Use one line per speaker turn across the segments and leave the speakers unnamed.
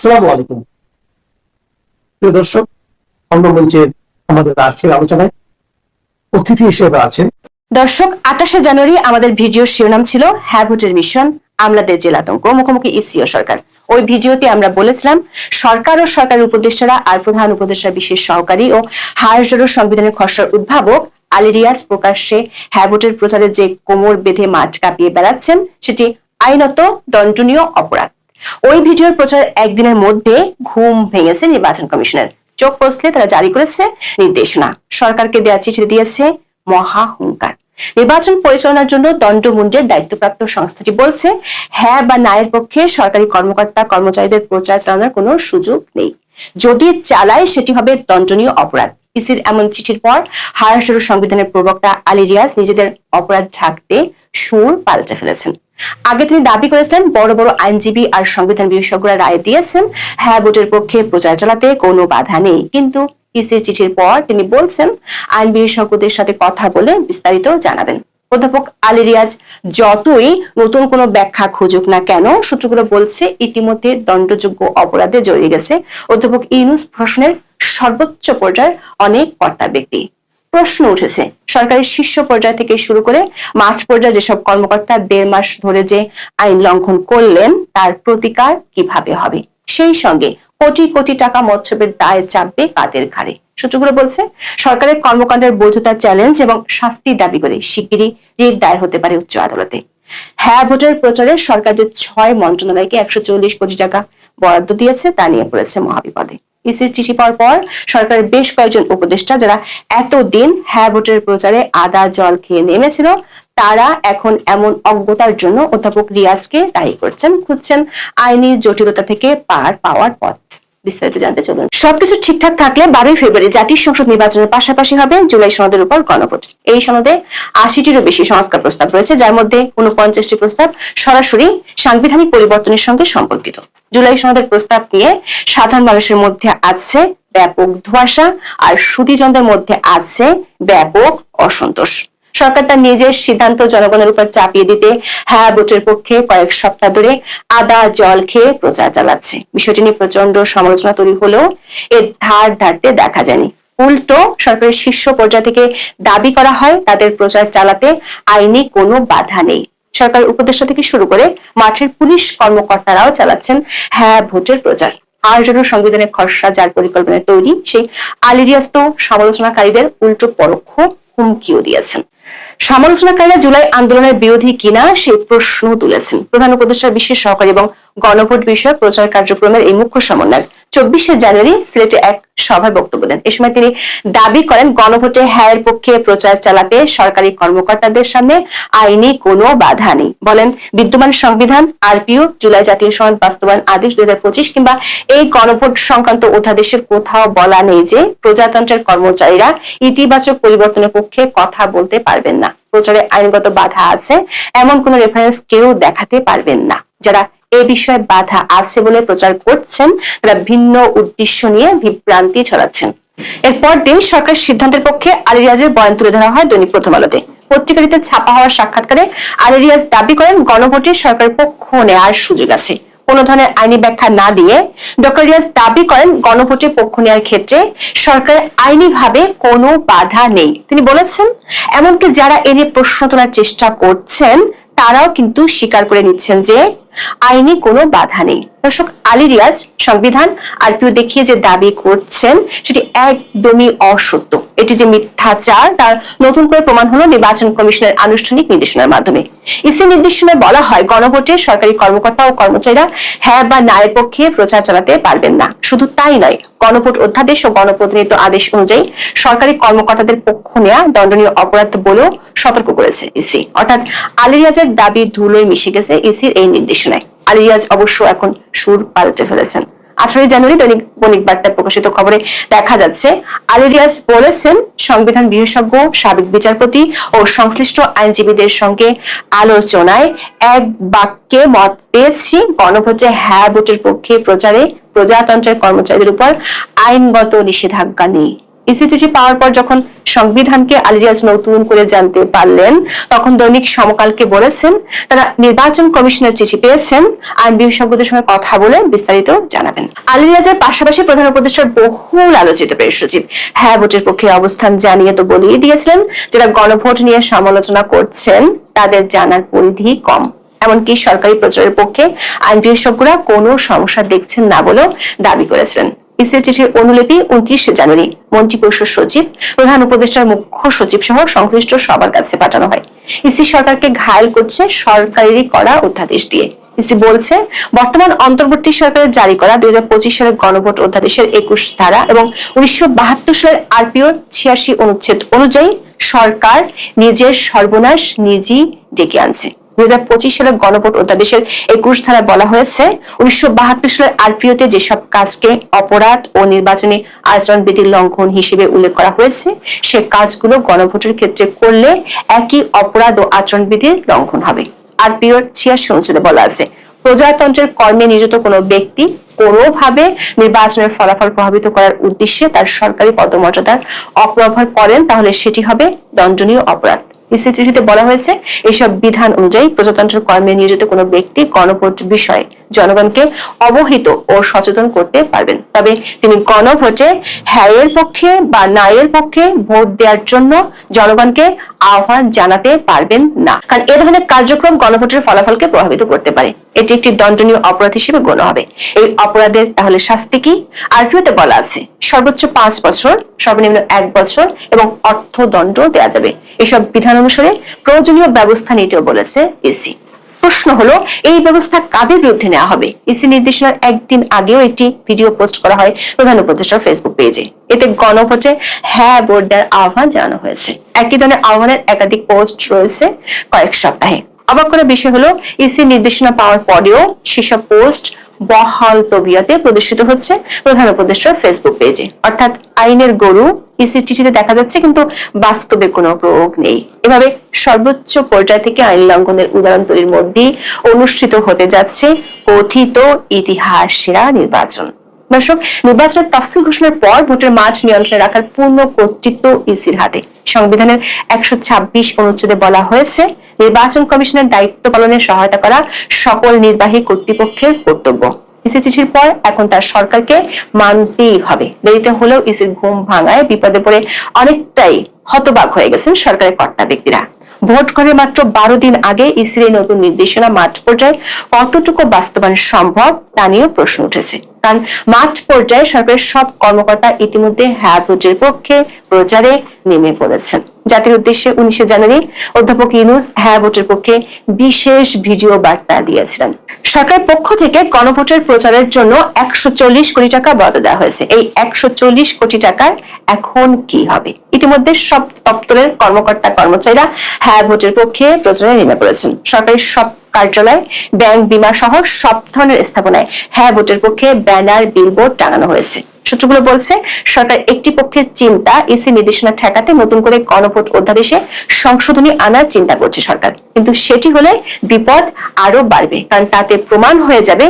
আসসালামু আলাইকুম প্রিয় দর্শক, অঙ্গমঞ্চের আমাদের আজকের আলোচনায় অতিথি হিসেবে আছেন
দর্শক। 28শে জানুয়ারি আমাদের ভিডিওর শিরোনাম ছিল হ্যাঁ ভোটের মিশন, আমলাদের জেল আতঙ্ক, মুখোমুখি ইসি ও সরকার। ওই ভিডিওতে আমরা বলেছিলাম সরকার ও সরকারের উপদেষ্টারা আর প্রধান উপদেষ্টার বিশেষ সহকারী ও হায়ার জোর সংবিধানের খসড়ার উদ্ভাবক আলী রিয়াজ প্রকাশ্যে হ্যাঁ ভোটের প্রচারে যে কোমর বেঁধে মাঠ কাঁপিয়ে বেড়াচ্ছেন সেটি আইনত দণ্ডনীয় অপরাধ। ওই ভিডিওর প্রচারের একদিনের মধ্যে ঘুম ভেঙেছে নির্বাচন কমিশনের। চোখ কষলে তারা জারি করেছে নির্দেশনা, সরকারকে দেওয়া চিঠি দিয়েছে মহা হুঙ্কার। নির্বাচন পরিচালনার জন্য দণ্ডমুণ্ডের দায়িত্বপ্রাপ্ত সংস্থাটি বলছে হ্যাঁ বা না এর পক্ষে সরকারি কর্মকর্তা কর্মচারীদের প্রচার চালানোর কোনো সুযোগ নেই। যদি চালায় সেটি হবে দণ্ডনীয় অপরাধ। ইসির এমন চিঠির পর হায়ার সংবিধানের প্রবক্তা আলী রিয়াজ নিজেদের অপরাধ ঢাকতে সুর পাল্টে ফেলেছেন। আগে তিনি দাবি করেছিলেন বড় বড় আইনজীবী আর সংবিধান বিশেষজ্ঞরা রায় দিয়েছেন হ্যাঁ ভোটের পক্ষে প্রচার চালাতে কোনো বাধা নেই, কিন্তু ইসির চিঠির পর তিনি বলছেন আইন বিশেষজ্ঞদের সাথে কথা বলে বিস্তারিত জানাবেন। অধ্যাপক আলী রিয়াজ যতই নতুন কোনো ব্যাখ্যা খুঁজুক না কেন, সূত্রগুলো বলছে ইতিমধ্যে দণ্ডযোগ্য অপরাধে জড়িয়ে গেছে অধ্যাপক ইউনূস প্রশাসনের সর্বোচ্চ পর্যায়ের অনেক কর্তা ব্যক্তি। প্রশ্ন উঠেছে সরকারের শীর্ষ পর্যায় থেকে শুরু করে মাঠ পর্যায়ে যেসব কর্মকর্তা 1.5 মাস ধরে যে আইন লঙ্ঘন করলেন তার প্রতিকার কিভাবে হবে, সেই সঙ্গে কোটি কোটি টাকা মৎস্যের দায় চাপবে কাদের ঘাড়ে। সূত্রগুলো বলছে সরকারের কর্মকাণ্ডের বৈধতা চ্যালেঞ্জ এবং শাস্তি দাবি করে শিগগিরই রিট দায়ের হতে পারে উচ্চ আদালতে। হ্যাঁ ভোটের প্রচারে সরকার যে 6 মন্ত্রণালয়কে 140 কোটি টাকা বরাদ্দ দিয়েছে তা নিয়ে পড়েছে মহাবিপদে। ইসির চিঠি পাওয়ার পর সরকারের বেশ কয়েকজন উপদেষ্টা যারা এতদিন হ্যাঁ ভোটের প্রচারে আদা জল খেয়ে নেমেছিল তারা এখন এমন অজ্ঞতার জন্য অধ্যাপক রিয়াজকে দায়ী করছেন, খুঁজছেন আইনি জটিলতা থেকে পার পাওয়ার পথ। বিস্তারিত জানতে চলুন। সবকিছু ঠিকঠাক থাকলে 12 ফেব্রুয়ারি জাতীয় সংসদ নির্বাচনের পাশাপাশি হবে জুলাই সনদের উপর গণভোট। এই সনদে 80টিরও বেশি সংস্কার প্রস্তাব রয়েছে, যার মধ্যে 49টি প্রস্তাব সরাসরি সাংবিধানিক পরিবর্তনের সঙ্গে সম্পর্কিত। জুলাই সনদের প্রস্তাব নিয়ে সাধারণ মানুষের মধ্যে আছে ব্যাপক ধোঁয়াশা আর সুধীজনদের মধ্যে আছে ব্যাপক অসন্তোষ। সরকার তার নিজের সিদ্ধান্ত জনগণের উপর চাপিয়ে দিতে হ্যাঁ ভোটের পক্ষে কয়েক সপ্তাহ ধরে আদা জল খেয়ে প্রচার চালাচ্ছে। বিষয়টি নিয়ে প্রচন্ড সমালোচনা তৈরি হলেও এর ধার ধারতে দেখা যায়নি। উল্টো সরকারের শীর্ষ পর্যায় থেকে দাবি করা হয় তাদের প্রচার চালাতে আইনি কোনো বাধা নেই। সরকার উপদেষ্টা থেকে শুরু করে মাঠের পুলিশ কর্মকর্তারাও চালাচ্ছেন হ্যাঁ ভোটের প্রচার। আর জন্য সংবিধানের খসড়া যার পরিকল্পনায় তৈরি, সেই আলী রিয়াজ তো সমালোচনাকারীদের উল্টো পরোক্ষ হুমকিও দিয়েছেন। সমালোচনাকারীরা জুলাই আন্দোলনের বিরোধী কিনা সেই প্রশ্ন তুলেছেন। প্রধান উপদেষ্টার বিশেষ সহকারী এবং গণভোট বিষয়ক প্রচার কার্যক্রমের এই মুখ্য সমন্বয়ক 24শে জানুয়ারি সিলেটে এক সভায় বক্তব্য দেন। এ সময় তিনি দাবি করেন গণভোটে হ্যাঁ এর পক্ষে প্রচার চালাতে সরকারি কর্মকর্তাদের সামনে আইনি কোনো বাধা নেই। বলেন বিদ্যমান সংবিধান, আরপিও, জুলাই জাতীয় সনদ বাস্তবায়ন আদেশ 2025 কিংবা এই গণভোট সংক্রান্ত অধ্যাদেশের কোথাও বলা নেই যে প্রজাতন্ত্রের কর্মচারীরা ইতিবাচক পরিবর্তনের পক্ষে কথা বলতে পারবেন না। প্রচারে আইনগত বাধা আছে এমন কোন রেফারেন্স কেউ দেখাতে পারবেন না। যারা এই বিষয়ে বাধা আছে বলে প্রচার করছেন তারা ভিন্ন উদ্দেশ্য নিয়ে বিভ্রান্তি ছড়াচ্ছেন। এরপর দিন সরকার সিদ্ধান্তের পক্ষে আলী রিয়াজের বয়ান তুলে ধরা হয় দৈনিক প্রথম আলোতে। পত্রিকাটিতে ছাপা হওয়ার সাক্ষাৎকারে আলী রিয়াজ দাবি করেন গণভোটে সরকারের পক্ষ নেওয়ার সুযোগ আছে। কোন ধরনের আইনি ব্যাখ্যা না দিয়ে ডক্টর রিয়াজ দাবি করেন গণভোটে পক্ষ নেওয়ার ক্ষেত্রে সরকারের আইনিভাবে কোনো বাধা নেই। তিনি বলেছেন এমনকি যারা এ নিয়ে প্রশ্ন তোলার চেষ্টা করছেন তারাও কিন্তু স্বীকার করে নিচ্ছেন যে আইনি কোনো বাধা নেই। দর্শক, আলী রিয়াজ সংবিধান আরপিও দেখিয়ে যে দাবি করছেন সেটি একদমই অসত্য। এটি যে মিথ্যাচার তার নতুন করে প্রমাণ হলো নির্বাচন কমিশনের আনুষ্ঠানিক নির্দেশনার মাধ্যমে। ইসি নির্দেশনায় বলা হয় গণভোটে সরকারি কর্মকর্তা ও কর্মচারীরা হ্যাঁ বা না এর পক্ষে প্রচার চালাতে পারবেন না। শুধু তাই নয়, গণভোট অধ্যাদেশ ও গণপ্রতিনিধিত্ব আদেশ অনুযায়ী সরকারি কর্মকর্তাদের পক্ষ নেওয়া দণ্ডনীয় অপরাধ বলেও সতর্ক করেছে ইসি। অর্থাৎ আলী রিয়াজের দাবি ধুলোয় মিশে গেছে ইসির এই নির্দেশনায়। আলী রিয়াজ অবশ্য এখন সুর পাল্টে ফেলেছেন। 18 জানুয়ারি দৈনিক বণিক বার্তায় প্রকাশিত খবরে দেখা যাচ্ছে আলী রিয়াজ বলেছেন সংবিধান বিশেষজ্ঞ, সাবেক বিচারপতি ও সংশ্লিষ্ট আইনজীবীদের সঙ্গে আলোচনায় এক বাক্যে মত পেয়েছি গণভোটে হ্যাঁ ভোটের পক্ষে প্রচারে প্রজাতন্ত্রের কর্মচারীদের উপর আইনগত নিষেধাজ্ঞা নেই। ইসি চিঠি পাওয়ার পর যখন সংবিধানকে আলী রিয়াজ নতুন করে জানতে পারলেন, তখন দৈনিক সমকালকে বলেছেন তারা নির্বাচন কমিশনের চিঠি পেয়েছেন, আইন বিশেষজ্ঞদের সঙ্গে কথা বলে বিস্তারিত জানাবেন। আলী রিয়াজের পাশাপাশি প্রধান উপদেষ্টার বহুল আলোচিত প্রেস সচিব হ্যাঁ ভোটের পক্ষে অবস্থান জানিয়ে তো বলেই দিয়েছিলেন যারা গণভোট নিয়ে সমালোচনা করছেন তাদের জানার পরিধি কম। এমনকি সরকারি প্রচারের পক্ষে আইন বিশেষজ্ঞরা কোনো সমস্যা দেখছেন না বলেও দাবি করেছিলেন। ইসির চিঠির অনুলিপি 29 জানুয়ারি মন্ত্রিপরিষদ সচিব, প্রধান উপদেষ্টার মুখ্য সচিব সহ সংশ্লিষ্ট সবার কাছে পাঠানো হয়। ইসি সরকারকে ঘায়েল করছে সরকারি করা অধ্যাদেশ দিয়ে। ইসি বলছে বর্তমান অন্তর্বর্তী সরকারের জারি করা 2025 সালের গণভোট অধ্যাদেশের 21 ধারা এবং 1972 সালের আরপিও 86 অনুচ্ছেদ অনুযায়ী সরকার নিজের সর্বনাশ নিজেই ডেকে আনছে। 2025 সালের গণভোট অধ্যাদেশের 21 ধারায় বলা হয়েছে 1972 সালের আরপিওতে যেসব কাজকে অপরাধ ও নির্বাচনী আচরণবিধির লঙ্ঘন হিসেবে উল্লেখ করা হয়েছে সে কাজগুলো গণভোটের ক্ষেত্রে করলে একই অপরাধ ও আচরণবিধির লঙ্ঘন হবে। আরপিওর 86 অনুচ্ছেদে বলা আছে প্রজাতন্ত্রের কর্মে নিয়োজিত কোনো ব্যক্তি কোনোভাবে নির্বাচনের ফলাফল প্রভাবিত করার উদ্দেশ্যে তার সরকারি পদমর্যাদার অপব্যবহার করেন তাহলে সেটি হবে দণ্ডনীয় অপরাধ। ইসি চিঠিতে বলা হয়েছে এইসব বিধান অনুযায়ী প্রজাতন্ত্রের কর্মে নিয়োজিত কোনো ব্যক্তি গণভোট বিষয়ে জনগণকে অবহিত ও সচেতন করতে পারবেন, তবে তিনি গণভোটে হ্যাঁ এর পক্ষে বা না এর পক্ষে ভোট দেওয়ার জন্য জনগণকে আহ্বান জানাতে পারবেন না, কারণ এ ধরনের কার্যক্রম গণভোটের ফলাফলকে প্রভাবিত করতে পারে। এটি একটি দণ্ডনীয় অপরাধ হিসেবে গণ্য হবে। এই অপরাধের তাহলে শাস্তি কি? আরপিওতে বলা আছে সর্বোচ্চ 5 বছর, সর্বনিম্ন 1 বছর এবং অর্থদণ্ড দেওয়া যাবে। এসব বিধান অনুসারে প্রয়োজনীয় ব্যবস্থা নিতেও বলেছে ইসি। প্রশ্ন হলো এই ব্যবস্থা কাদের বিরুদ্ধে নেওয়া হবে? ইসি নির্দেশনার একদিন আগেও একটি ভিডিও পোস্ট করা হয় প্রধান উপদেষ্টার ফেসবুক পেজে। এতে গণভোটে হ্যাঁ ভোট দেওয়ার আহ্বান জানানো হয়েছে। একই ধরনের আহ্বানের একাধিক পোস্ট রয়েছে কয়েক সপ্তাহে। অবাক করার বিষয় হলো ইসি নির্দেশনা পাওয়ার পরেও সেসব পোস্ট বহাল তবিয়তে প্রদর্শিত হচ্ছে প্রধান উপদেষ্টার ফেসবুক পেজে। অর্থাৎ আইনের গরু ইসি চিঠিতে দেখা যাচ্ছে কিন্তু বাস্তবে কোনো প্রয়োগ নেই। এভাবে সর্বোচ্চ পর্যায় থেকে আইন লঙ্ঘনের উদাহরণ তৈরির মধ্যেই অনুষ্ঠিত হতে যাচ্ছে কথিত ইতিহাস সেরা নির্বাচন। দর্শক, নির্বাচনের তফসিল ঘোষণার পর ভোটের মাঠ নিয়ন্ত্রণে রাখার পূর্ণ কর্তৃত্ব ইসির হাতে। সংবিধানের 126 অনুচ্ছেদে বলা হয়েছে নির্বাচন কমিশনের দায়িত্ব পালনে সহায়তা করা সকল নির্বাহী কর্তৃপক্ষের কর্তব্য। ইসি চিঠির পর এখন তার সরকারকে মানতেই হবে। দেরিতে হলেও ইসির ঘুম ভাঙায় বিপদে পড়ে অনেকটাই হতবাক হয়ে গেছেন সরকারের কর্তা ব্যক্তিরা। ভোট করে মাত্র 12 দিন আগে ইসির নতুন নির্দেশনা মাঠ পর্যায়ে কতটুকু বাস্তবায়ন সম্ভব তা নিয়েও প্রশ্ন উঠেছে, কারণ মাঠ পর্যায়ে সরকারের সব কর্মকর্তা ইতিমধ্যে হ্যাঁ ভোটের পক্ষে প্রচারে নেমে পড়েছেন। জাতির উদ্দেশ্যে 19 জানুয়ারি অধ্যাপক ইউনূস হ্যাঁ ভোটের পক্ষে বিশেষ ভিডিও বার্তা দিয়েছিলেন। সরকারের পক্ষ থেকে গণভোটের প্রচারের জন্য 140 কোটি টাকা বরাদ্দ দেওয়া হয়েছে। এই 140 কোটি টাকার এখন কি হবে? ইতিমধ্যে সব দপ্তরের কর্মকর্তা কর্মচারীরা হ্যাঁ ভোটের পক্ষে প্রচারে নেমে পড়েছেন। সরকারের সব কার্যালয়, ব্যাংক, বিমা সহ সব ধরনের স্থাপনায় হ্যাঁ ভোটের পক্ষে ব্যানার, বিলবোর্ড টাঙানো হয়েছে। সূত্রগুলো বলছে সরকার একটি পক্ষের চিন্তা ইসি নির্দেশনা ঠেকাতে নতুন করে গণভোট অধ্যাদেশে সংশোধনী আনার চিন্তা করছে সরকার, কিন্তু সেটি হলে বিপদ আরো বাড়বে, কারণ তাতে প্রমাণ হয়ে যাবে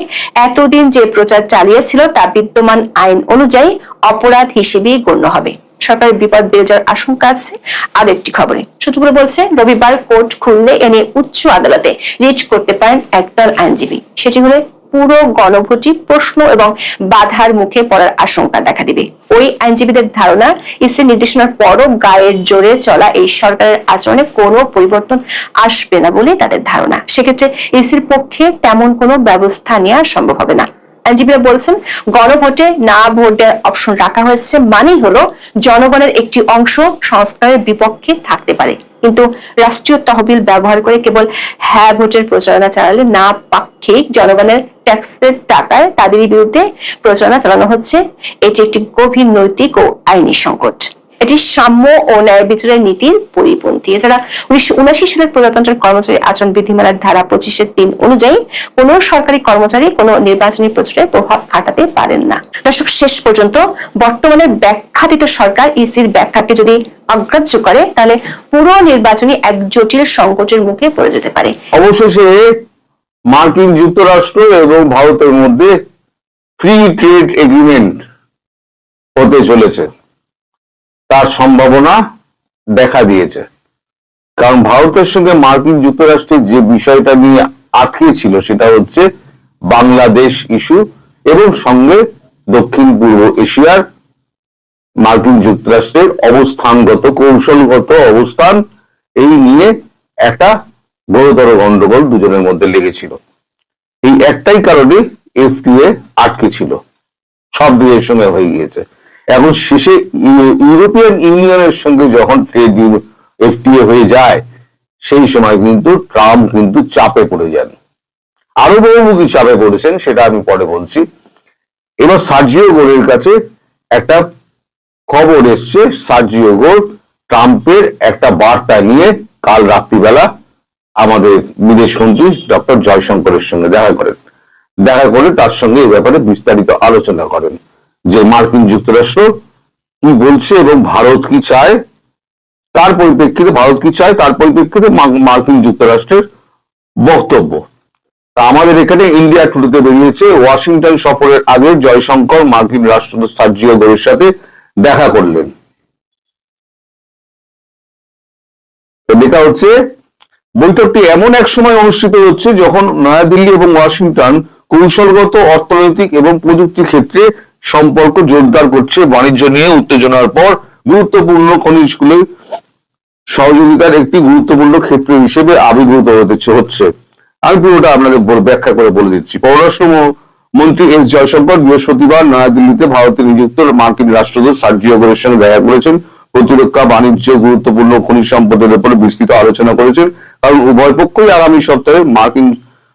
এতদিন যে প্রচার চালিয়েছিল তা বিদ্যমান আইন অনুযায়ী অপরাধ হিসেবেই গণ্য হবে। সরকারের বিপদ বেড়ে যাওয়ার আশঙ্কা আছে। আরো একটি খবরে সূত্রগুলো বলছে রবিবার কোর্ট খুললে এনে উচ্চ আদালতে রিট করতে পারেন একদল আইনজীবী। সেটি হলে পুরো গণভোটই প্রশ্ন এবং বাধার মুখে পড়ার আশঙ্কা দেখা দিবে। ওই আইনজীবীদের ধারণা ইসি নির্দেশনার পরও গায়ের জোরে চলা এই সরকারের আচরণে কোনো পরিবর্তন আসবে না বলে তাদের ধারণা। সেক্ষেত্রে ইসির পক্ষে তেমন কোনো ব্যবস্থা নেওয়া সম্ভব হবে না। আইনজীবীরা বলছেন গণভোটে না ভোট দেওয়ার অপশন রাখা হয়েছে মানেই হলো জনগণের একটি অংশ সংস্কারের বিপক্ষে থাকতে পারে, কিন্তু রাষ্ট্রীয় তহবিল ব্যবহার করে কেবল হ্যাঁ ভোটের প্রচারণা চালালে না পাক্ষিক জনগণের ট্যাক্সের টাকায় তাদেরই বিরুদ্ধে প্রচারণা চালানো হচ্ছে। এটি একটি গভীর নৈতিক ও আইনি সংকট। এটি সাম্য ও ন্যায় বিচারের নীতির পরিপন্থী। এছাড়া 1979 সালের প্রজাতন্ত্রের কর্মচারী আচরণ বিধিমালার ধারা 25-3 অনুযায়ী কোন সরকারি কর্মচারী কোন নির্বাচনী প্রচারে প্রভাব খাটাতে পারেন না। দর্শক, শেষ পর্যন্ত বর্তমানে ব্যাখ্যাতীত সরকার ইসির ব্যাখ্যাকে যদি অগ্রাহ্য করে তাহলে পুরো নির্বাচনী এক জটিল সংকটের মুখে পড়ে যেতে পারে।
অবশেষে মার্কিন যুক্তরাষ্ট্র এবং ভারতের মধ্যে ফ্রি ট্রেড এগ্রিমেন্ট হতে চলেছে। তার সম্ভাবনা দেখা দিয়েছে। কারণ ভারতের সঙ্গে মার্কিন যুক্তরাষ্ট্রের যে বিষয়টা নিয়ে আটকে ছিল সেটা হচ্ছে বাংলাদেশ ইস্যু এবং সঙ্গে দক্ষিণ পূর্ব এশিয়ার মার্কিন যুক্তরাষ্ট্রের অবস্থানগত কৌশলগত অবস্থান, এই নিয়ে একটা বড়তর গন্ডগোল দুজনের মধ্যে লেগেছিল। এই একটাই কারণে এফটিএ আটকে ছিল, সব দেশের সঙ্গে হয়ে গিয়েছে। এখন শেষে ইউরোপিয়ান ইউনিয়নের সঙ্গে যখন ট্রেড এফটিএ হয়ে যায় সেই সময় কিন্তু ট্রাম্প কিন্তু চাপে পড়ে যান, আরো বহুমুখী চাপে পড়েছেন, সেটা আমি পরে বলছি। এবার সার্জিও গোরের কাছে একটা খবর এসছে, সার্জিও গোর ট্রাম্পের একটা বার্তা নিয়ে কাল রাত্রিবেলা আমাদের বিদেশমন্ত্রী ডক্টর জয়শঙ্করের সঙ্গে দেখা করে তার সঙ্গে এই ব্যাপারে বিস্তারিত আলোচনা করেন যে মার্কিন যুক্তরাষ্ট্র কি বলছে এবং ভারত কি চায়, তার পরিপ্রেক্ষিতে মার্কিন যুক্তরাষ্ট্রের বক্তব্য। আমাদের এখানে ইন্ডিয়া টুডেতে বেরিয়েছে, ওয়াশিংটন সফরের আগে জয়শঙ্কর মার্কিন রাষ্ট্রদূত সার্জিও গোরের সাথে দেখা করলেন। লেখা হচ্ছে, বৈঠকটি এমন এক সময় অনুষ্ঠিত হচ্ছে যখন নয়াদিল্লি এবং ওয়াশিংটন কৌশলগত, অর্থনৈতিক এবং প্রযুক্তি ক্ষেত্রে সম্পর্ক জোরদার করছে। বাণিজ্য নিয়ে উত্তেজনার পর গুরুত্বপূর্ণ খনিজগুলি সহযোগিতার একটি গুরুত্বপূর্ণ ক্ষেত্র হিসেবে আবির্ভূত হচ্ছে। আমি পুরোটা আপনাদের ব্যাখ্যা করে বলে দিচ্ছি। পররাষ্ট্র মন্ত্রী এস জয়শঙ্কর বৃহস্পতিবার নয়াদিল্লিতে ভারতে নিযুক্ত মার্কিন রাষ্ট্রদূত সার্জিও গোরের সঙ্গে দেখা করেছেন। প্রতিরক্ষা, বাণিজ্য, গুরুত্বপূর্ণ খনিজ সম্পদের উপরে বিস্তৃত আলোচনা করেছেন, কারণ উভয় পক্ষই আগামী সপ্তাহে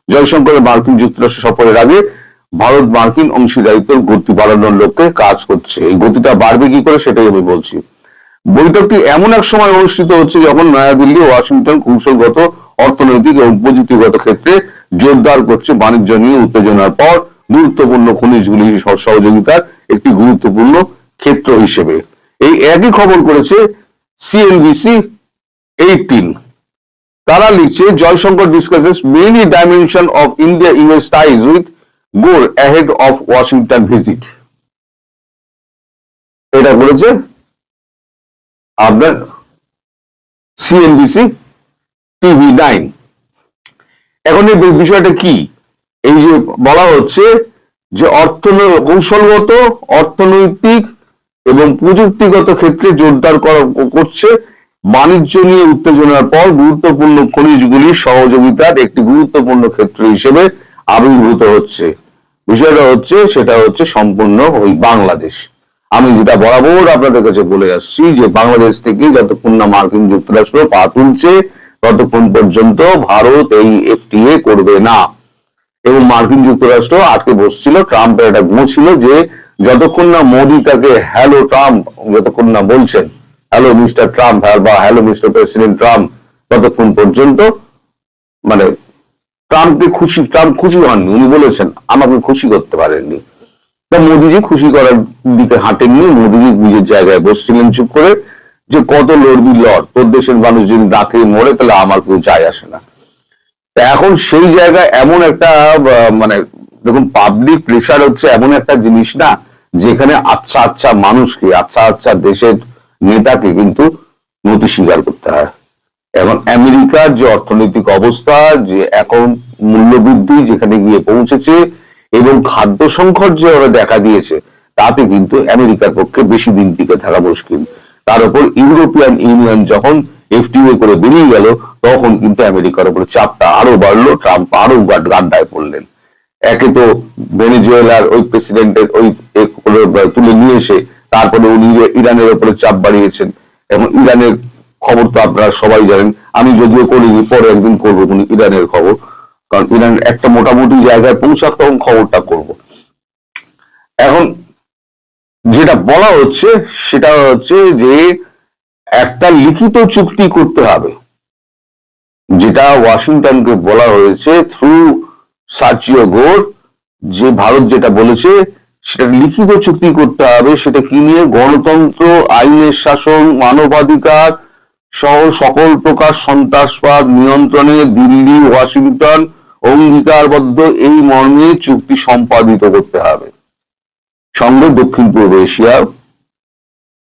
জয়শঙ্করের মার্কিন যুক্তরাষ্ট্র সফরের আগে ভারত মার্কিন অংশীদারিত্বের গতি বাড়ানোর লক্ষ্যে কাজ করছে। এই গতিটা বাড়বে কি করে সেটাই আমি বলছি। বৈঠকটি এমন এক সময় অনুষ্ঠিত হচ্ছে যখন নয়াদিল্লি ও ওয়াশিংটন কৌশলগত, অর্থনৈতিক এবং প্রযুক্তিগত ক্ষেত্রে জোরদার করছে। বাণিজ্য নিয়ে উত্তেজনার পর গুরুত্বপূর্ণ খনিজগুলি সহযোগিতার একটি গুরুত্বপূর্ণ ক্ষেত্র হিসেবে। এই একই খবর করেছে CNBC 18। তারা লিখছে, Jaishankar discusses many dimension of India US ties with গোর অ্যাহেড অফ ওয়াশিংটন ভিজিট। এটা বলেছে আপনার CNBC TV9। এখন এই বিষয়টা কি, এই যে বলা হচ্ছে যে কৌশলগত, অর্থনৈতিক এবং প্রযুক্তিগত ক্ষেত্রে জোরদার করছে। বাণিজ্য নিয়ে উত্তেজনার পর গুরুত্বপূর্ণ খনিজগুলির সহযোগিতার একটি গুরুত্বপূর্ণ ক্ষেত্র হিসেবে আবির্ভূত হচ্ছে। বিষয়টা হচ্ছে, সেটা হচ্ছে সম্পূর্ণ ওই বাংলাদেশ। আমি যেটা বরাবর আপনাদের কাছে বলে আসছি যে বাংলাদেশ থেকে যতক্ষণ না মার্কিন যুক্তরাষ্ট্র পা তুলছে ততক্ষণ পর্যন্ত ভারত এই এফটিএ করবে না। এবং মার্কিন যুক্তরাষ্ট্র আটকে বসছিল, ট্রাম্পের একটা গুণ ছিল যে যতক্ষণ না মোদি তাকে হ্যালো ট্রাম্প যতক্ষণ না বলছেন, হ্যালো মিস্টার ট্রাম্প বা হ্যালো মিস্টার প্রেসিডেন্ট ট্রাম্প, ততক্ষণ পর্যন্ত মানে ট্রাম্প খুশি হননি। উনি বলেছেন আমাকে খুশি করতে পারেননি। তা মোদিজি খুশি করার দিকে হাঁটেননি। মোদিজি নিজের জায়গায় বসছিলেন চুপ করে, যে কত লড়বি লড়, তোর দেশের মানুষ যদি না খেয়ে মরে তাহলে আমার কেউ যায় আসে না। তা এখন সেই জায়গায় এমন একটা মানে দেখুন, পাবলিক প্রেশার হচ্ছে এমন একটা জিনিস না যেখানে আচ্ছা আচ্ছা মানুষকে, আচ্ছা আচ্ছা দেশের নেতাকে কিন্তু নতি স্বীকার করতে হয়। এখন আমেরিকার যে অর্থনৈতিক অবস্থা, যে এখন মূল্যবৃদ্ধি যেখানে গিয়ে পৌঁছেছে এবং খাদ্য সংকট যে ওরা দেখা দিয়েছে, তাতে কিন্তু আমেরিকার পক্ষে বেশি দিন টিকে থাকা মুশকিল। তার উপর ইউরোপিয়ান ইউনিয়ন যখন এফটিএ করে বেরিয়ে গেল, তখন কিন্তু আমেরিকার উপর চাপটা আরো বাড়লো, ট্রাম্প আরো গাড্ডায় পড়লেন। একে তো ভেনেজুয়েলার ওই প্রেসিডেন্টের ওই তুলে নিয়ে এসে তারপরে উনি ইরানের উপরে চাপ বাড়িয়েছেন। এবং ইরানের খবর তো আপনারা সবাই জানেন, আমি যদিও করিনি, পরে একদিন করবো ইরানের খবর, কারণ ইরান একটা মোটামুটি জায়গায় পৌঁছাক তখন খবরটা করব। এখন যেটা বলা হচ্ছে সেটা হচ্ছে যে একটা লিখিত চুক্তি করতে হবে, যেটা ওয়াশিংটনকে বলা হয়েছে থ্রু সার্জিও গোর, যে ভারত যেটা বলেছে সেটা লিখিত চুক্তি করতে হবে। সেটা কি নিয়ে? গণতন্ত্র, আইনের শাসন, মানবাধিকার সহ সকল প্রকার সন্ত্রাসবাদ নিয়ন্ত্রণে দিল্লি, ওয়াশিংটন অঙ্গীকারবদ্ধ এই মর্মে চুক্তি সম্পাদিত করতে হবে। সঙ্গে দক্ষিণ পূর্ব এশিয়া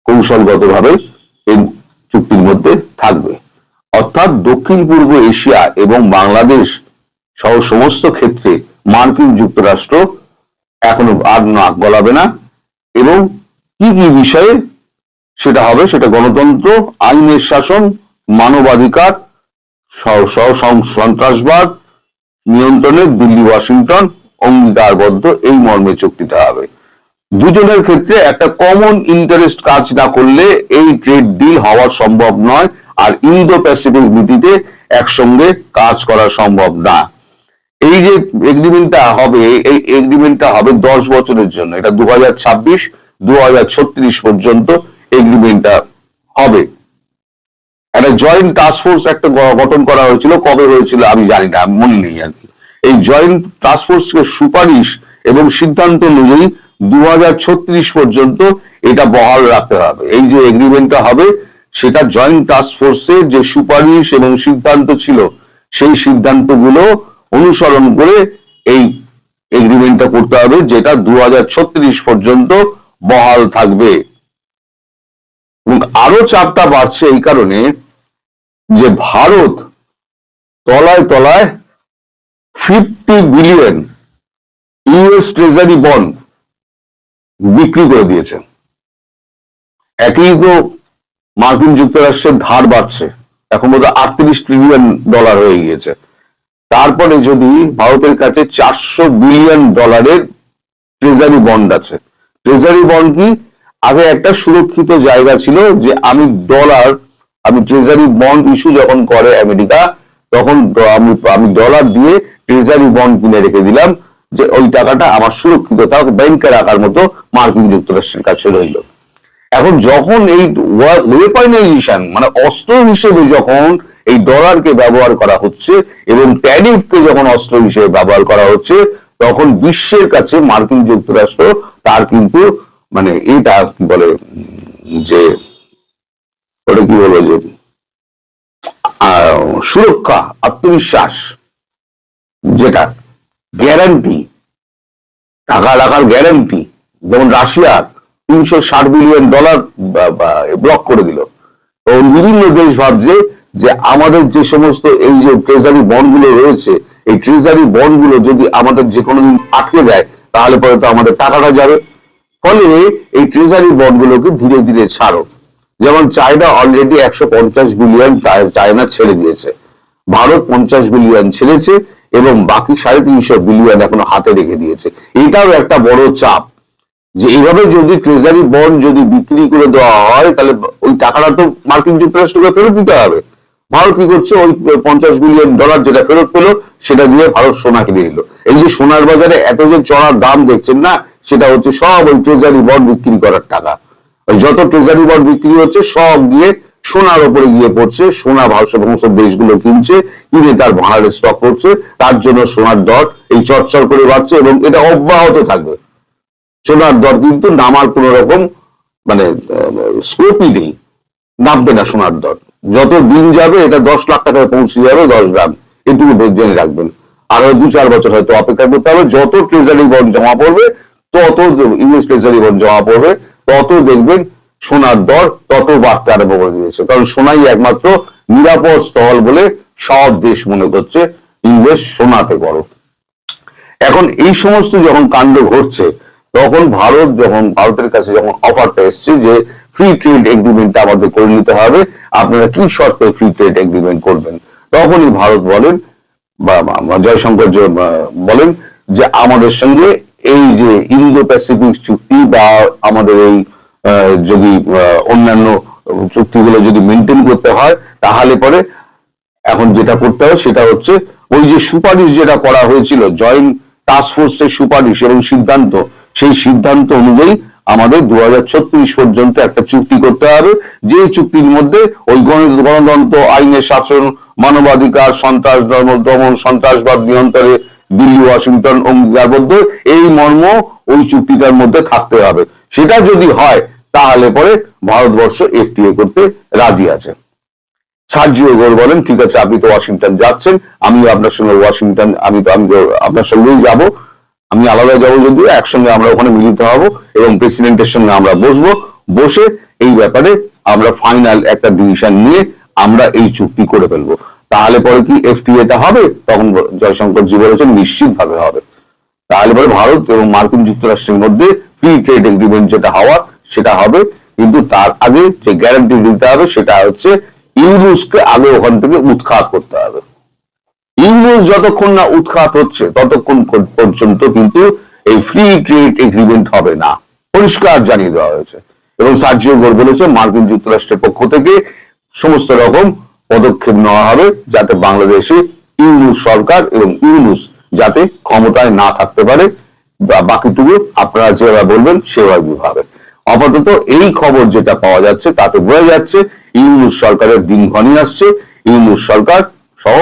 কৌশলগতভাবে এই চুক্তির মধ্যে থাকবে। অর্থাৎ দক্ষিণ পূর্ব এশিয়া এবং বাংলাদেশ সহ সমস্ত ক্ষেত্রে মার্কিন যুক্তরাষ্ট্র এখনো আর নাক গলাবে না, এবং কি কি বিষয়ে সেটা হবে, সেটা গণতন্ত্র, আইনের শাসন, মানবাধিকার সহ সন্ত্রাসবাদ নিয়ন্ত্রণে দিল্লি ওয়াশিংটন অঙ্গীকারবদ্ধ, এই মর্মে চুক্তিটা হবে। দুজনের ক্ষেত্রে একটা কমন ইন্টারেস্ট কাজ না করলে এই ট্রেড ডিল হওয়া সম্ভব নয়, আর ইন্দো প্যাসিফিক নীতিতে একসঙ্গে কাজ করা সম্ভব না। এই যে এগ্রিমেন্টটা হবে, এই এগ্রিমেন্টটা হবে 10 বছরের জন্য। এটা 2026-2036 পর্যন্ত এগ্রিমেন্টটা হবে। একটা জয়েন্ট টাস্কফোর্স একটা গঠন করা হয়েছিল, কবে হয়েছিল আমি জানি না, মনে নেই আর কি। এই জয়েন্ট টাস্কফোর্সকে সুপারিশ এবং সিদ্ধান্ত অনুযায়ী 2036 পর্যন্ত এটা বহাল রাখতে হবে। এই যে এগ্রিমেন্টটা হবে সেটা জয়েন্ট টাস্কফোর্সের যে সুপারিশ এবং সিদ্ধান্ত ছিল, সেই সিদ্ধান্তগুলো অনুসরণ করে এই এগ্রিমেন্টটা করতে হবে, যেটা 2036 পর্যন্ত বহাল থাকবে। এবং আরো চাপটা বাড়ছে এই কারণে যে ভারত তলায় তলায় 50 বিলিয়ন ইউএস ট্রেজারি বন্ড বিক্রি করে দিয়েছে। একই তো মার্কিন যুক্তরাষ্ট্রের ধার বাড়ছে, এখন বোধহয় $38 ট্রিলিয়ন হয়ে গিয়েছে। তারপরে যদি ভারতের কাছে $400 বিলিয়ন ট্রেজারি বন্ড আছে। ট্রেজারি বন্ড কি, আগে একটা সুরক্ষিত জায়গা ছিল যে আমি ট্রেজারি বন্ড ইস্যু যখন করে আমেরিকা, তখন আমি ডলার দিয়ে ট্রেজারি বন্ড কিনে রেখে দিলাম, যে ওই টাকাটা আমার সুরক্ষিত, তাও ব্যাংকে রাখার মতো মার্কিন যুক্তরাষ্ট্রের কাছে রইল। এখন যখন এই ওয়েপনাইজেশন মানে অস্ত্র হিসেবে যখন এই ডলারকে ব্যবহার করা হচ্ছে এবং ট্যারিফকে যখন অস্ত্র হিসেবে ব্যবহার করা হচ্ছে, তখন বিশ্বের কাছে মার্কিন যুক্তরাষ্ট্র তার কিন্তু মানে এটা কি বলে যে ওটা কি বলবো যে সুরক্ষা, আত্মবিশ্বাস, যেটা গ্যারান্টি, টাকা রাখার গ্যারান্টি, যেমন রাশিয়ার $360 বিলিয়ন ব্লক করে দিল। তো বিভিন্ন দেশ ভাবছে যে আমাদের যে সমস্ত এই যে ট্রেজারি বন্ড গুলো রয়েছে, এই ট্রেজারি বন্ড গুলো যদি আমাদের যে কোনো দিন আটকে দেয়, তাহলে পরে তো আমাদের টাকাটা যাবে। ফলে এই ট্রেজারি বন্ড গুলোকে ধীরে ধীরে ছাড়ো। যেমন চায়না অলরেডি 150 বিলিয়ন চায়না ছেড়ে দিয়েছে, ভারত 50 বিলিয়ন ছেড়েছে, এবং বাকি 350 বিলিয়ন এখনো হাতে রেখে দিয়েছে। এটাও একটা বড় চাপ যে এইভাবে যদি ট্রেজারি বন্ড যদি বিক্রি করে দেওয়া হয়, তাহলে ওই টাকাটা তো মার্কিন যুক্তরাষ্ট্রকে ফেরত দিতে হবে। ভারত কি করছে, ওই $50 বিলিয়ন যেটা ফেরত পেলো সেটা দিয়ে ভারত সোনা কিনে নিল। এই যে সোনার বাজারে এত যে চড়ার দাম দেখছেন না, সেটা হচ্ছে সব ওই ট্রেজারি বন্ড বিক্রি করার টাকা। যত ট্রেজারি বন্ড বিক্রি হচ্ছে সব গিয়ে সোনার উপরে গিয়ে পড়ছে। সোনা সমস্ত দেশগুলো কিনছে, কিনে তার ভাড়ারে স্টক করছে, তার জন্য সোনার দর এই চরচর করে বাড়ছে, এবং এটা অব্যাহত থাকবে। সোনার দর কিন্তু নামার কোন রকম মানে স্কোপই নেই, নামবে না সোনার দর। যত দিন যাবে এটা 10 লাখ টাকায় পৌঁছে যাবে 10 গ্রাম, এটুকু জেনে রাখবেন। আরো 2-4 বছর হয়তো অপেক্ষা করতে হবে। যত ট্রেজারি বন্ড জমা পড়বে, তত ইউএস ট্রেজারি বন্ড জমা পড়বে, তত দেখবেন সোনার দর তত বাড়তে আরম্ভ করে দিয়েছে। কারণ সোনাই একমাত্র নিরাপদ স্থল বলে সব দেশ মনে করছে ইনভেস্ট সোনাতে করো। এখন এই সমস্ত যখন কাণ্ড ঘটছে, তখন ভারতের কাছে যখন অফারটা এসছে যে ফ্রি ট্রেড এগ্রিমেন্টটা আমাদের করে নিতে হবে, আপনারা কি শর্তে ফ্রি ট্রেড এগ্রিমেন্ট করবেন, তখনই ভারত বলেন বা জয়শঙ্কর বলেন যে আমাদের সঙ্গে এই যে ইন্দো প্যাসিফিক চুক্তি বা আমাদের এই যদি অন্যান্য চুক্তিগুলো যদি মেনটেন করতে হয়, তাহলে পরে এখন যেটা করতে হবে সেটা হচ্ছে ওই যে সুপারিশ যেটা করা হয়েছিল, জয়েন্ট টাস্কফোর্সের সুপারিশ এবং সিদ্ধান্ত, সেই সিদ্ধান্ত অনুযায়ী আমাদের 2036 পর্যন্ত একটা চুক্তি করতে হবে, যে চুক্তির মধ্যে ওই গণতন্ত্র, আইনের শাসন, মানবাধিকার, দমন, সন্ত্রাসবাদ নিয়ন্ত্রণে দিল্লি ওয়াশিংটন অঙ্গীকারবদ্ধ, এই মর্ম ওই চুক্তিটার মধ্যে থাকতে হবে। সেটা যদি হয়, তাহলে পরে ভারতবর্ষ এফটিএ করতে রাজি আছে। সার্জিও গোর বলেন, ঠিক আছে, আপনি তো ওয়াশিংটন যাচ্ছেন, আমিও আপনার সঙ্গে ওয়াশিংটন, আমি আপনার সঙ্গেই যাব, আমি আলাদা যাবো যদিও, একসঙ্গে আমরা ওখানে মিলিত হব এবং প্রেসিডেন্টের সঙ্গে আমরা বসবো, বসে এই ব্যাপারে আমরা ফাইনাল একটা ডিসিশন নিয়ে আমরা এই চুক্তি করে ফেলবো। তাহলে পরে কি এফটিএটা হবে? তখন জয়শঙ্কর জি বলেছেন নিশ্চিত ভাবে হবে। তাহলে পরে ভারত এবং মার্কিন যুক্তরাষ্ট্রের মধ্যে ফ্রি ট্রেড এগ্রিমেন্ট যেটা হওয়ার সেটা হবে, কিন্তু তার আগে যে গ্যারান্টি দিতে হবে সেটা হচ্ছে ইউনুসকে আগে ওখান থেকে উৎখাত করতে হবে। ইউনুস যতক্ষণ না উৎখাত হচ্ছে ততক্ষণ পর্যন্ত কিন্তু এই ফ্রি ট্রেড এগ্রিমেন্ট হবে না, পরিষ্কার জানিয়ে দেওয়া হয়েছে। এবং সার্জিও গোর বলেছে মার্কিন যুক্তরাষ্ট্রের পক্ষ থেকে সমস্ত রকম পদক্ষেপ নেওয়া হবে যাতে বাংলাদেশে ইউনুস সরকার এবং ইউনুস যাতে ক্ষমতায় না থাকতে পারে, বাকিটুকু আপনারা যেভাবে বলবেন সেভাবে হবে। আপাতত এই খবর যেটা পাওয়া যাচ্ছে তাতে বোঝা যাচ্ছে ইউনুস সরকারের দিন ঘনিয়ে আসছে। ইউনুস সরকার সহ